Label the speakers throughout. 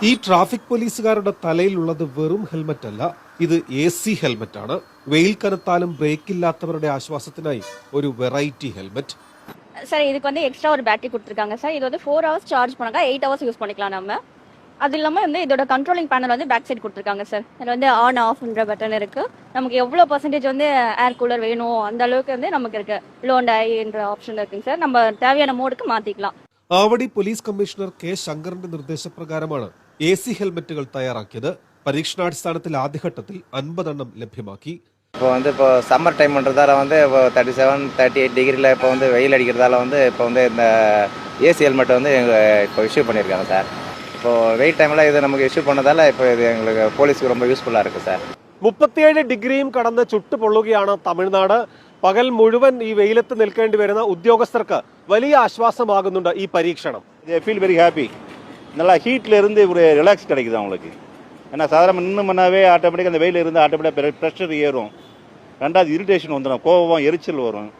Speaker 1: ഈ ട്രാഫിക് പോലീസുകാരുടെ തലയിലുള്ളത് വെറും ഹെൽമറ്റ് അല്ല, ഇത് AC ഹെൽമറ്റ് ആണ്. വെയിൽ കനത്താലും ബ്രേക്ക് ഇല്ലാത്തവരുടെ ആശ്വാസത്തിനായി ഒരു വെറൈറ്റി ഹെൽമറ്റ്.
Speaker 2: சார் இதுக்கு வந்து எக்ஸ்ட்ரா ஒரு பேட்டரி கொடுத்துருக்காங்க சார். இது வந்து 4 ஹவர்ஸ் சார்ஜ் பண்ணாங்க 8 ஹவர்ஸ் யூஸ் பண்ணிக்கலாம் நம்ம. அது இல்லாமல் வந்து இதோட கண்ட்ரோலிங் பேனல் வந்து பேக் சைடு கொடுத்துருக்காங்க சார். இதில் வந்து ஆன் ஆஃப்ன்ற பட்டன் இருக்கு. நமக்கு எவ்வளோ பர்சன்டேஜ் வந்து ஏர் கூலர் வேணும் அந்த அளவுக்கு வந்து நமக்கு இருக்கு. லோ அண்ட் ஹைன்ற ஆப்ஷன் இருக்குங்க சார். நம்ம தேவையான மோடுக்கு மாற்றிக்கலாம்.
Speaker 1: ആവടി പോലീസ് കമ്മീഷണർ കെ ശങ്കറിന്റെ നിർദ്ദേശപ്രകാരമാണ് AC ഹെൽമറ്റുകൾ തയ്യാറാക്കിയത്. പരീക്ഷണാടിസ്ഥാനത്തിൽ ആദ്യഘട്ടത്തിൽ 50 എണ്ണം ലഭ്യമാക്കി.
Speaker 3: இப்போ சம்மர் டைம்ன்றதால வந்து இப்போ 37, 38 டிகிரியில் இப்போ வந்து வெயில் அடிக்கிறதால வந்து இப்போ வந்து இந்த AC ஹெல்மெட் வந்து இப்போ இஷ்யூ பண்ணியிருக்காங்க சார். இப்போது வெயில் டைமில் இது நமக்கு இஷ்யூ பண்ணதால் இப்போ இது எங்களுக்கு போலீஸுக்கு ரொம்ப யூஸ்ஃபுல்லாக இருக்குது சார்.
Speaker 1: 37 ഡിഗ്രിയും കടന്ന് ചുട്ടുപൊള്ളുകയാണ് തമിഴ്നാട്. പകൽ മുഴുവൻ ഈ വെയിലത്ത് നിൽക്കേണ്ടി വരുന്ന ഉദ്യോഗസ്ഥർക്ക് വലിയ ആശ്വാസമാകുന്നുണ്ട് ഈ പരീക്ഷണം.
Speaker 4: Feel very happy. நல்லா ஹீட்டில் இருந்து ஒரு ரிலாக்ஸ் கிடைக்குது அவங்களுக்கு. ஏன்னா சாதாரண நின்று பண்ணாவே ஆட்டோமேட்டிக்காக அந்த வெயில் இருந்து ஆட்டோமேட்டிக்காக ப்ரெஷர் ஏறும். ரெண்டாவது இரிட்டேஷன் வந்துடும், கோபம் எரிச்சல் வரும்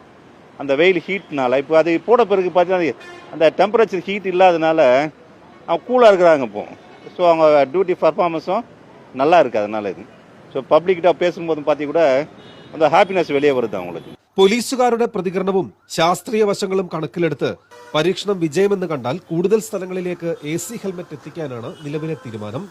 Speaker 4: அந்த வெயில் ஹீட்னால. இப்போ அது போட பிறகு பார்த்தீங்கன்னா அந்த டெம்பரேச்சர் ஹீட் இல்லாதனால அவங்க கூலாக இருக்கிறாங்க இப்போ. ஸோ அவங்க டியூட்டி பர்ஃபார்மன்ஸும் நல்லா இருக்குது அதனால இது. ஸோ பப்ளிக்கிட்ட பேசும்போது பார்த்தி கூட அந்த ஹாப்பினஸ் வெளியே வருது அவங்களுக்கு.
Speaker 1: പോലീസുകാരുടെ പ്രതികരണവും ശാസ്ത്രീയ വശങ്ങളും കണക്കിലെടുത്ത് പരീക്ഷണം വിജയമെന്ന് കണ്ടാൽ കൂടുതൽ സ്ഥലങ്ങളിലേക്ക് AC ഹെൽമറ്റ് എത്തിക്കാനാണ് നിലവിലെ തീരുമാനം.